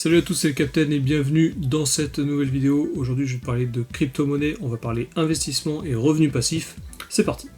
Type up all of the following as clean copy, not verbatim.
Salut à tous, c'est le Captain et bienvenue dans cette nouvelle vidéo. Aujourd'hui je vais te parler de crypto-monnaie, on va parler investissement et revenus passifs. C'est parti.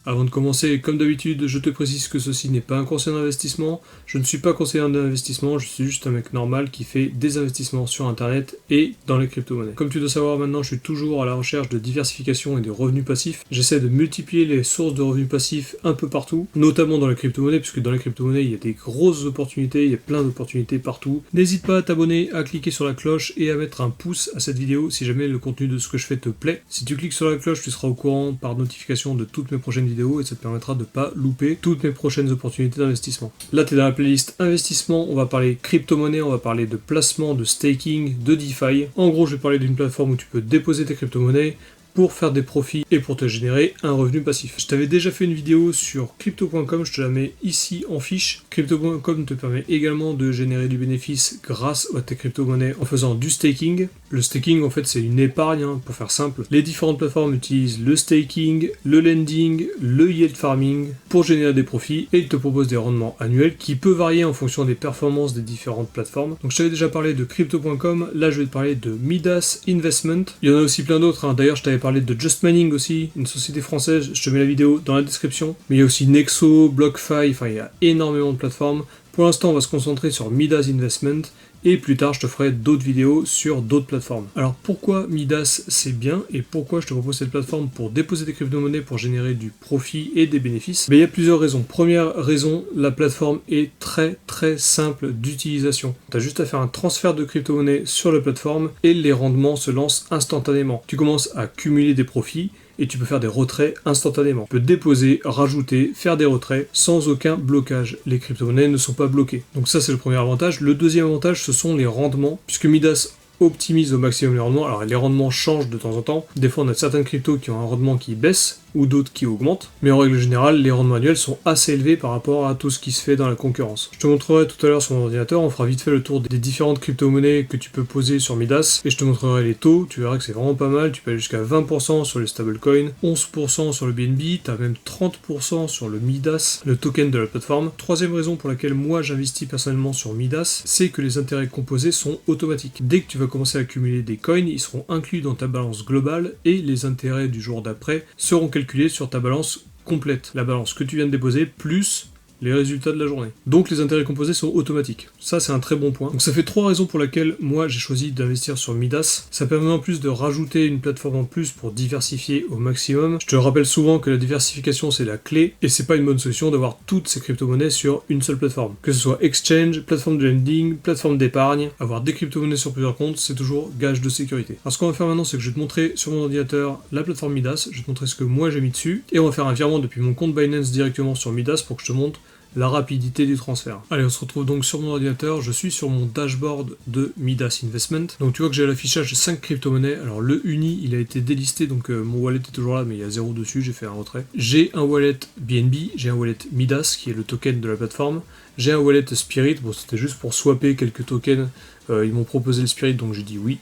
Avant de commencer, comme d'habitude, je te précise que ceci n'est pas un conseil d'investissement. Je ne suis pas conseiller d'investissement, je suis juste un mec normal qui fait des investissements sur internet et dans les crypto-monnaies. Comme tu dois savoir maintenant, je suis toujours à la recherche de diversification et de revenus passifs. J'essaie de multiplier les sources de revenus passifs un peu partout, notamment dans les crypto-monnaies, puisque dans les crypto-monnaies, il y a des grosses opportunités, il y a plein d'opportunités partout. N'hésite pas à t'abonner, à cliquer sur la cloche et à mettre un pouce à cette vidéo si jamais le contenu de ce que je fais te plaît. Si tu cliques sur la cloche, tu seras au courant par notification de toutes mes prochaines vidéos et ça te permettra de ne pas louper toutes mes prochaines opportunités d'investissement. Là, tu es dans la playlist investissement, on va parler crypto-monnaie, on va parler de placement, de staking, de DeFi. En gros, je vais parler d'une plateforme où tu peux déposer tes crypto-monnaies pour faire des profits et pour te générer un revenu passif. Je t'avais déjà fait une vidéo sur crypto.com, je te la mets ici en fiche. Crypto.com te permet également de générer du bénéfice grâce à tes crypto-monnaies en faisant du staking. Le staking, en fait, c'est une épargne, pour faire simple. Les différentes plateformes utilisent le staking, le lending, le yield farming pour générer des profits et ils te proposent des rendements annuels qui peuvent varier en fonction des performances des différentes plateformes. Donc je t'avais déjà parlé de crypto.com, là je vais te parler de Midas Investment. Il y en a aussi plein d'autres, D'ailleurs je t'avais parlé de Just Mining aussi, une société française, je te mets la vidéo dans la description. Mais il y a aussi Nexo, BlockFi, il y a énormément de plateformes. Pour l'instant, on va se concentrer sur Midas Investment et plus tard, je te ferai d'autres vidéos sur d'autres plateformes. Alors pourquoi Midas c'est bien et pourquoi je te propose cette plateforme pour déposer des crypto-monnaies pour générer du profit et des bénéfices? Il y a plusieurs raisons. Première raison, la plateforme est très simple d'utilisation. Tu as juste à faire un transfert de crypto-monnaies sur la plateforme et les rendements se lancent instantanément. Tu commences à cumuler des profits et tu peux faire des retraits instantanément. Tu peux déposer, rajouter, faire des retraits sans aucun blocage. Les crypto-monnaies ne sont pas bloquées. Donc ça c'est le premier avantage. Le deuxième avantage ce sont les rendements, puisque Midas optimise au maximum les rendements. Alors les rendements changent de temps en temps. Des fois on a certaines cryptos qui ont un rendement qui baisse ou d'autres qui augmentent. Mais en règle générale, les rendements annuels sont assez élevés par rapport à tout ce qui se fait dans la concurrence. Je te montrerai tout à l'heure sur mon ordinateur, on fera vite fait le tour des différentes crypto-monnaies que tu peux poser sur Midas et je te montrerai les taux. Tu verras que c'est vraiment pas mal. Tu peux aller jusqu'à 20% sur les stablecoins, 11% sur le BNB, tu as même 30% sur le Midas, le token de la plateforme. Troisième raison pour laquelle moi j'investis personnellement sur Midas, c'est que les intérêts composés sont automatiques. Dès que tu vas commencer à accumuler des coins, ils seront inclus dans ta balance globale et les intérêts du jour d'après seront calculés sur ta balance complète, la balance que tu viens de déposer, plus les résultats de la journée. Donc les intérêts composés sont automatiques. Ça c'est un très bon point. Donc ça fait 3 raisons pour lesquelles moi j'ai choisi d'investir sur Midas. Ça permet en plus de rajouter une plateforme en plus pour diversifier au maximum. Je te rappelle souvent que la diversification c'est la clé et c'est pas une bonne solution d'avoir toutes ces crypto-monnaies sur une seule plateforme. Que ce soit exchange, plateforme de lending, plateforme d'épargne, avoir des crypto-monnaies sur plusieurs comptes, c'est toujours gage de sécurité. Alors ce qu'on va faire maintenant c'est que je vais te montrer sur mon ordinateur la plateforme Midas, je vais te montrer ce que moi j'ai mis dessus et on va faire un virement depuis mon compte Binance directement sur Midas pour que je te montre la rapidité du transfert. Allez, on se retrouve donc sur mon ordinateur, je suis sur mon dashboard de Midas Investment. Donc tu vois que j'ai l'affichage de 5 crypto-monnaies. Alors le Uni, il a été délisté, donc mon wallet est toujours là, mais il y a 0 dessus, j'ai fait un retrait. J'ai un wallet BNB, j'ai un wallet Midas, qui est le token de la plateforme. J'ai un wallet Spirit, bon c'était juste pour swapper quelques tokens, ils m'ont proposé le Spirit, donc j'ai dit oui.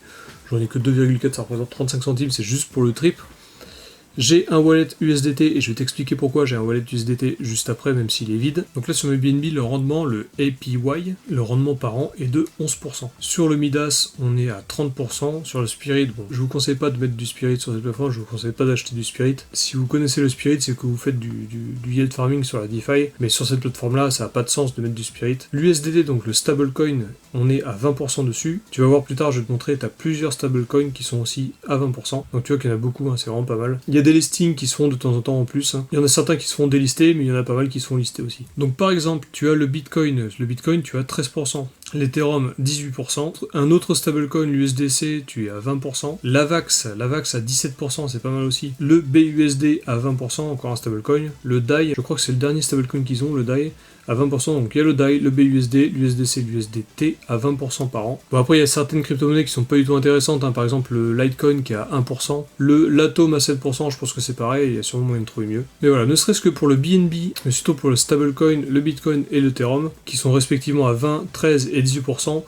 J'en ai que 2,4, ça représente 35 centimes, c'est juste pour le trip. J'ai un wallet USDT et je vais t'expliquer pourquoi j'ai un wallet USDT juste après, même s'il est vide. Donc là sur mes BNB, le rendement, le APY, le rendement par an est de 11%. Sur le Midas, on est à 30%. Sur le Spirit, bon, je vous conseille pas de mettre du Spirit sur cette plateforme, je vous conseille pas d'acheter du Spirit. Si vous connaissez le Spirit, c'est que vous faites du yield farming sur la DeFi, mais sur cette plateforme-là, ça n'a pas de sens de mettre du Spirit. L'USDT, donc le stablecoin, on est à 20% dessus. Tu vas voir plus tard, je vais te montrer, tu as plusieurs stablecoins qui sont aussi à 20%. Donc tu vois qu'il y en a beaucoup, c'est vraiment pas mal. Il y a des listings qui se font de temps en temps en plus. Il y en a certains qui se font délister, mais il y en a pas mal qui se font lister aussi. Donc par exemple, tu as le Bitcoin. Le Bitcoin, tu as 13%. L'Ethereum, 18%. Un autre stablecoin, l'USDC, tu es à 20%. L'AVAX à 17%, c'est pas mal aussi. Le BUSD à 20%, encore un stablecoin. Le DAI, je crois que c'est le dernier stablecoin qu'ils ont, le DAI, à 20%, donc il y a le DAI, le BUSD, l'USDC, l'USDT à 20% par an. Bon après il y a certaines crypto-monnaies qui sont pas du tout intéressantes, par exemple le Litecoin qui est à 1%, l'Atom à 7%, je pense que c'est pareil, il y a sûrement moyen de trouver mieux. Mais voilà, ne serait-ce que pour le BNB, mais surtout pour le stablecoin, le Bitcoin et l'Ethereum, qui sont respectivement à 20, 13 et 18%,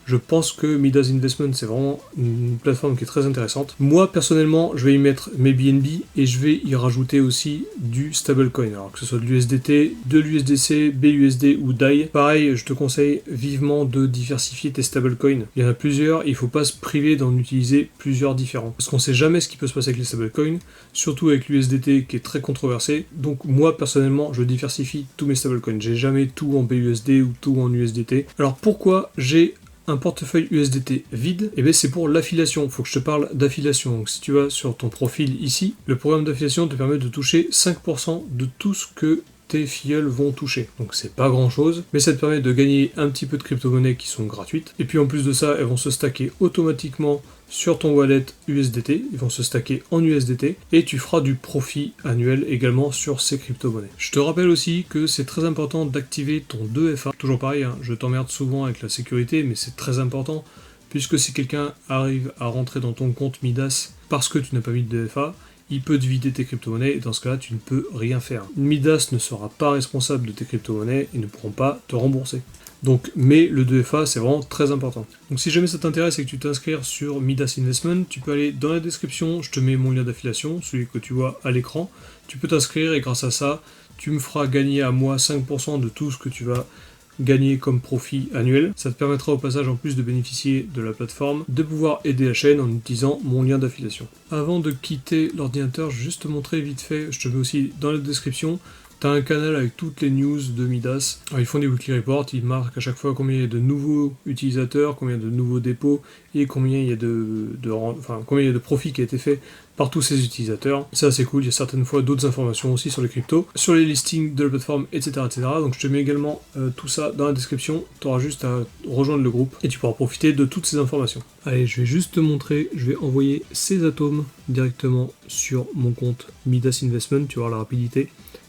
Je pense que Midas Investment, c'est vraiment une plateforme qui est très intéressante. Moi, personnellement, je vais y mettre mes BNB et je vais y rajouter aussi du stablecoin. Alors que ce soit de l'USDT, de l'USDC, BUSD ou DAI. Pareil, je te conseille vivement de diversifier tes stablecoins. Il y en a plusieurs, il ne faut pas se priver d'en utiliser plusieurs différents. Parce qu'on ne sait jamais ce qui peut se passer avec les stablecoins, surtout avec l'USDT qui est très controversé. Donc moi, personnellement, je diversifie tous mes stablecoins. J'ai jamais tout en BUSD ou tout en USDT. Alors pourquoi j'ai un portefeuille USDT vide? Et bien c'est pour l'affiliation, il faut que je te parle d'affiliation. Donc si tu vas sur ton profil ici, le programme d'affiliation te permet de toucher 5% de tout ce que tes filleuls vont toucher. Donc c'est pas grand chose, mais ça te permet de gagner un petit peu de crypto-monnaies qui sont gratuites. Et puis en plus de ça, elles vont se stacker automatiquement sur ton wallet USDT, ils vont se stacker en USDT, et tu feras du profit annuel également sur ces crypto-monnaies. Je te rappelle aussi que c'est très important d'activer ton 2FA. Toujours pareil, hein, je t'emmerde souvent avec la sécurité, mais c'est très important, puisque si quelqu'un arrive à rentrer dans ton compte Midas parce que tu n'as pas mis de 2FA, il peut te vider tes crypto-monnaies et dans ce cas-là, tu ne peux rien faire. Midas ne sera pas responsable de tes crypto-monnaies et ne pourront pas te rembourser. Donc, mais le 2FA, c'est vraiment très important. Donc si jamais ça t'intéresse et que tu t'inscris sur Midas Investment, tu peux aller dans la description, je te mets mon lien d'affiliation, celui que tu vois à l'écran. Tu peux t'inscrire et grâce à ça, tu me feras gagner à moi 5% de tout ce que tu vas gagner comme profit annuel. Ça te permettra au passage, en plus de bénéficier de la plateforme, de pouvoir aider la chaîne en utilisant mon lien d'affiliation. Avant de quitter l'ordinateur, je vais juste te montrer vite fait, je te mets aussi dans la description, tu as un canal avec toutes les news de Midas. Alors, ils font des weekly reports, ils marquent à chaque fois combien il y a de nouveaux utilisateurs, combien il y a de nouveaux dépôts et combien il y a combien il y a de profit qui a été fait par tous ces utilisateurs. C'est assez cool, il y a certaines fois d'autres informations aussi sur les cryptos, sur les listings de la plateforme, etc. Donc je te mets également tout ça dans la description, tu auras juste à rejoindre le groupe et tu pourras profiter de toutes ces informations. Allez, je vais juste te montrer, je vais envoyer ces atomes directement sur mon compte Midas Investment, tu vas voir la rapidité.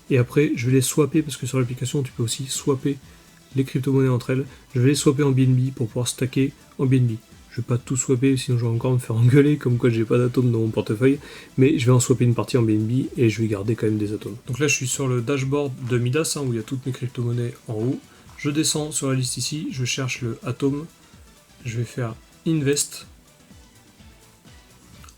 Et après, je vais les swapper, parce que sur l'application, tu peux aussi swapper les crypto-monnaies entre elles. Je vais les swapper en BNB pour pouvoir stacker en BNB. Je vais pas tout swapper, sinon je vais encore me faire engueuler, comme quoi j'ai pas d'atomes dans mon portefeuille. Mais je vais en swapper une partie en BNB et je vais garder quand même des atomes. Donc là, je suis sur le dashboard de Midas, où il y a toutes mes crypto-monnaies en haut. Je descends sur la liste ici, je cherche le atome. Je vais faire Invest.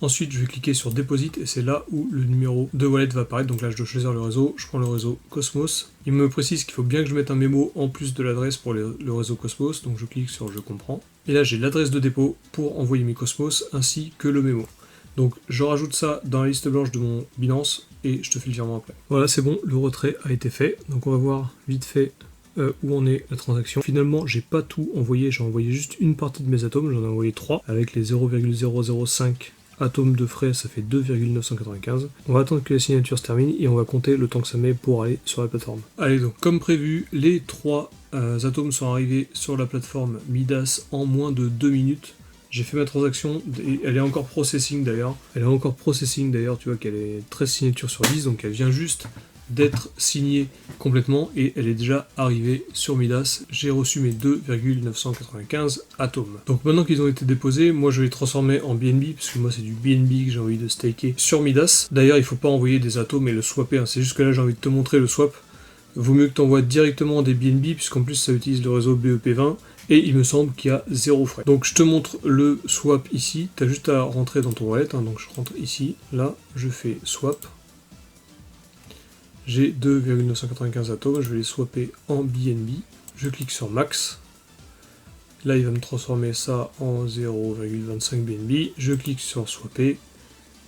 Ensuite, je vais cliquer sur Deposit et c'est là où le numéro de wallet va apparaître. Donc là, je dois choisir le réseau. Je prends le réseau Cosmos. Il me précise qu'il faut bien que je mette un mémo en plus de l'adresse pour le réseau Cosmos. Donc je clique sur Je comprends. Et là, j'ai l'adresse de dépôt pour envoyer mes Cosmos ainsi que le mémo. Donc je rajoute ça dans la liste blanche de mon Binance et je te fais le virement après. Voilà, c'est bon, le retrait a été fait. Donc on va voir vite fait où en est la transaction. Finalement, j'ai pas tout envoyé. J'ai envoyé juste une partie de mes atomes. J'en ai envoyé 3 avec les 0,005 atomes de frais, ça fait 2,995. On va attendre que la signature se termine et on va compter le temps que ça met pour aller sur la plateforme. Allez, donc comme prévu, les 3 atomes sont arrivés sur la plateforme Midas en moins de 2 minutes. J'ai fait ma transaction, et elle est encore processing d'ailleurs. Tu vois qu'elle est 13 signatures sur 10, donc elle vient juste d'être signée complètement et elle est déjà arrivée sur Midas. J'ai reçu mes 2,995 atomes. Donc maintenant qu'ils ont été déposés, moi je vais les transformer en BNB, puisque moi c'est du BNB que j'ai envie de staker sur Midas. D'ailleurs, il ne faut pas envoyer des atomes et le swapper, hein. C'est juste que là j'ai envie de te montrer le swap. Vaut mieux que tu envoies directement des BNB, puisqu'en plus ça utilise le réseau BEP20 et il me semble qu'il y a 0 frais. Donc je te montre le swap ici, tu as juste à rentrer dans ton wallet, hein. Donc je rentre ici, là je fais swap. J'ai 2,995 atomes, je vais les swapper en BNB. Je clique sur Max. Là, il va me transformer ça en 0,25 BNB. Je clique sur Swapper.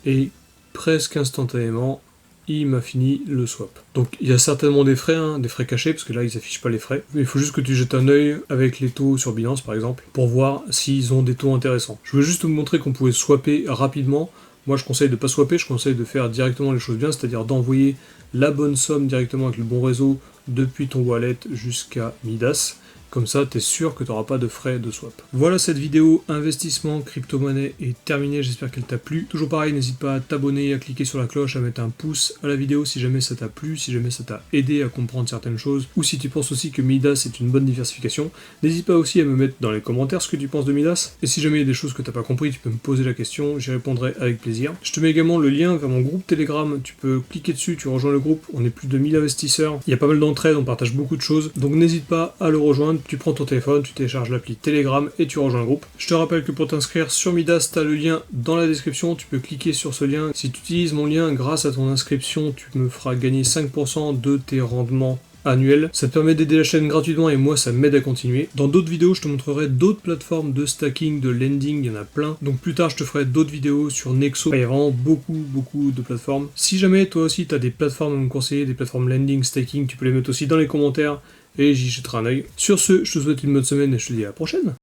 Et presque instantanément, il m'a fini le swap. Donc, il y a certainement des frais, hein, des frais cachés, parce que là, ils affichent pas les frais. Mais il faut juste que tu jettes un œil avec les taux sur Binance, par exemple, pour voir s'ils ont des taux intéressants. Je veux juste vous montrer qu'on pouvait swapper rapidement. Moi, je conseille de ne pas swapper, je conseille de faire directement les choses bien, c'est-à-dire d'envoyer la bonne somme directement avec le bon réseau depuis ton wallet jusqu'à Midas. Comme ça, tu es sûr que tu n'auras pas de frais de swap. Voilà, cette vidéo investissement crypto-monnaie est terminée, j'espère qu'elle t'a plu. Toujours pareil, n'hésite pas à t'abonner, à cliquer sur la cloche, à mettre un pouce à la vidéo si jamais ça t'a plu, si jamais ça t'a aidé à comprendre certaines choses, ou si tu penses aussi que Midas est une bonne diversification. N'hésite pas aussi à me mettre dans les commentaires ce que tu penses de Midas, et si jamais il y a des choses que tu n'as pas compris, tu peux me poser la question, j'y répondrai avec plaisir. Je te mets également le lien vers mon groupe Telegram, tu peux cliquer dessus, tu rejoins le groupe, on est plus de 1000 investisseurs, il y a pas mal d'entraide, on partage beaucoup de choses, donc n'hésite pas à le rejoindre. simple, tu prends ton téléphone, tu télécharges l'appli Telegram et tu rejoins le groupe. Je te rappelle que pour t'inscrire sur Midas, tu as le lien dans la description, tu peux cliquer sur ce lien. Si tu utilises mon lien, grâce à ton inscription, tu me feras gagner 5% de tes rendements annuel. Ça te permet d'aider la chaîne gratuitement et moi ça m'aide à continuer. Dans d'autres vidéos je te montrerai d'autres plateformes de stacking, de lending, il y en a plein. Donc plus tard je te ferai d'autres vidéos sur Nexo. Il y a vraiment beaucoup de plateformes. Si jamais toi aussi tu as des plateformes à me conseiller, des plateformes lending, stacking, tu peux les mettre aussi dans les commentaires et j'y jetterai un œil. Sur ce, je te souhaite une bonne semaine et je te dis à la prochaine.